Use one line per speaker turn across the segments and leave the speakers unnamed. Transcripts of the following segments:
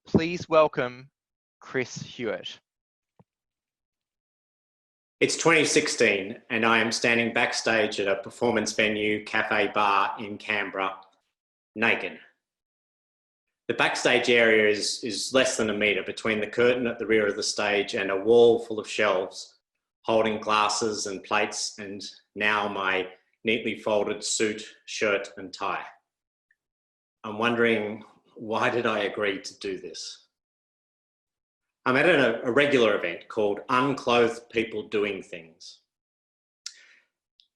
Please welcome Chris Huet.
It's 2016 and I am standing backstage at a performance venue, cafe bar in Canberra, naked. The backstage area is less than a metre between the curtain at the rear of the stage and a wall full of shelves holding glasses and plates and now my neatly folded suit, shirt and tie. I'm wondering, why did I agree to do this? I'm at a regular event called Unclothed People Doing Things.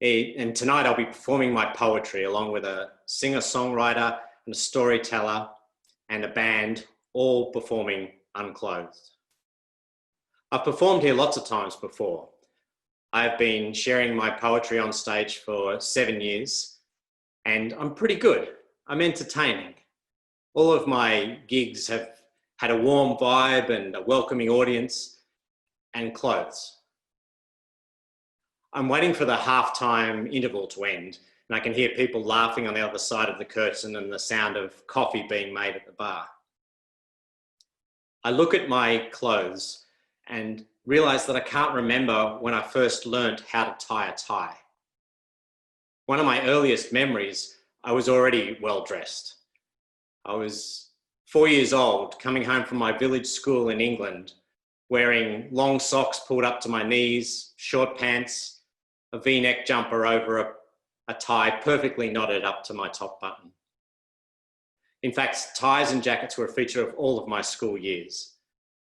And tonight I'll be performing my poetry along with a singer-songwriter and a storyteller and a band, all performing unclothed. I've performed here lots of times before. I've been sharing my poetry on stage for 7 years and I'm pretty good. I'm entertaining. All of my gigs have had a warm vibe and a welcoming audience and clothes. I'm waiting for the halftime interval to end and I can hear people laughing on the other side of the curtain and the sound of coffee being made at the bar. I look at my clothes and realise that I can't remember when I first learned how to tie a tie. One of my earliest memories, I was already well dressed. I was 4 years old, coming home from my village school in England, wearing long socks pulled up to my knees, short pants, a V-neck jumper over a tie perfectly knotted up to my top button. In fact, ties and jackets were a feature of all of my school years.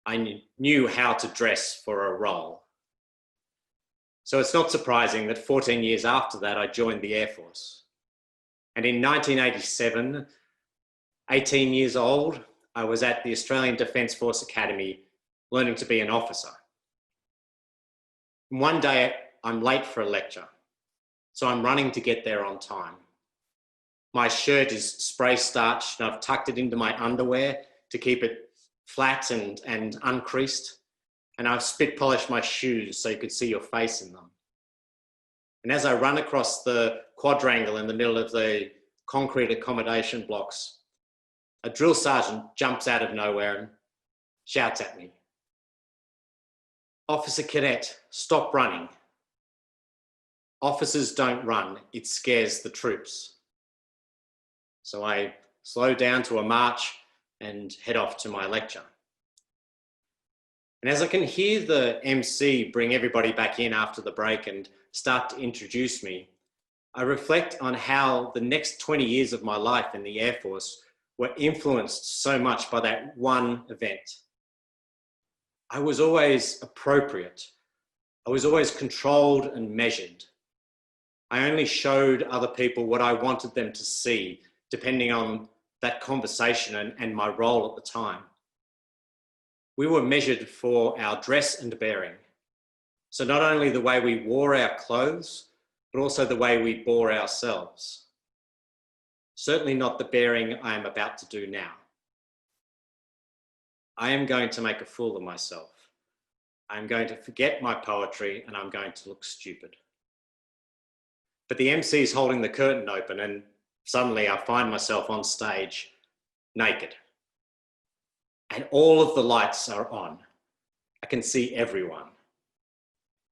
I knew how to dress for a role. So it's not surprising that 14 years after that, I joined the Air Force. And in 1987, 18 years old, I was at the Australian Defence Force Academy learning to be an officer. One day, I'm late for a lecture, so I'm running to get there on time. My shirt is spray starched and I've tucked it into my underwear to keep it flat and uncreased, and I've spit polished my shoes so you could see your face in them. And as I run across the quadrangle in the middle of the concrete accommodation blocks, a drill sergeant jumps out of nowhere and shouts at me, "Officer Cadet, stop running. Officers don't run, it scares the troops." So I slow down to a march and head off to my lecture. And as I can hear the MC bring everybody back in after the break and start to introduce me, I reflect on how the next 20 years of my life in the Air Force were influenced so much by that one event. I was always appropriate. I was always controlled and measured. I only showed other people what I wanted them to see, depending on that conversation and my role at the time. We were measured for our dress and bearing. So not only the way we wore our clothes, but also the way we bore ourselves. Certainly not the bearing I am about to do now. I am going to make a fool of myself. I'm going to forget my poetry and I'm going to look stupid. But the MC is holding the curtain open and suddenly I find myself on stage, naked. And all of the lights are on. I can see everyone.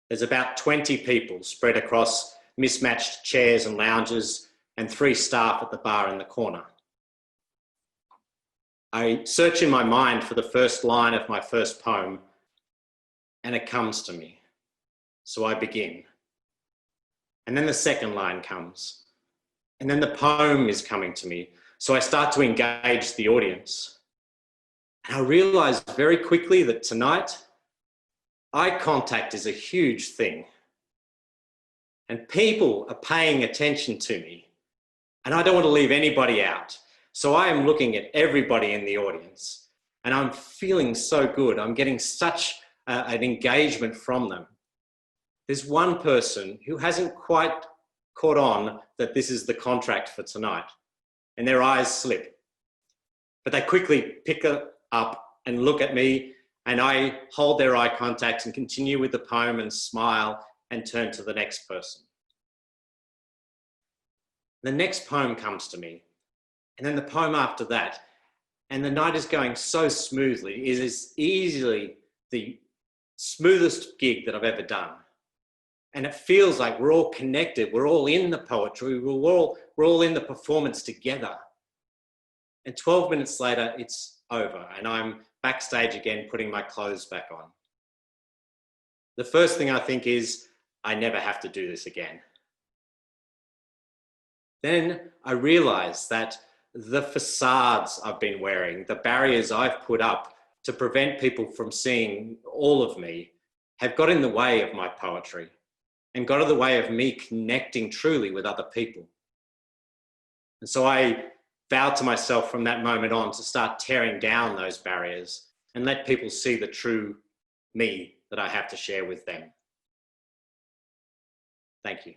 There's about 20 people spread across mismatched chairs and lounges and 3 staff at the bar in the corner. I search in my mind for the first line of my first poem and it comes to me. So I begin. And then the second line comes. And then the poem is coming to me. So I start to engage the audience. And I realize very quickly that tonight, eye contact is a huge thing. And people are paying attention to me. And I don't want to leave anybody out. So I am looking at everybody in the audience. And I'm feeling so good. I'm getting such an engagement from them. There's one person who hasn't quite caught on that this is the contract for tonight, and their eyes slip. But they quickly pick it up and look at me, and I hold their eye contact and continue with the poem and smile and turn to the next person. The next poem comes to me, and then the poem after that, And the night is going so smoothly. It is easily the smoothest gig that I've ever done. And it feels like we're all connected. We're all in the poetry. We're all in the performance together. And 12 minutes later, it's over. And I'm backstage again, putting my clothes back on. The first thing I think is, I never have to do this again. Then I realized that the facades I've been wearing, the barriers I've put up to prevent people from seeing all of me, have got in the way of my poetry and got in the way of me connecting truly with other people. And so I vowed to myself from that moment on to start tearing down those barriers and let people see the true me that I have to share with them. Thank you.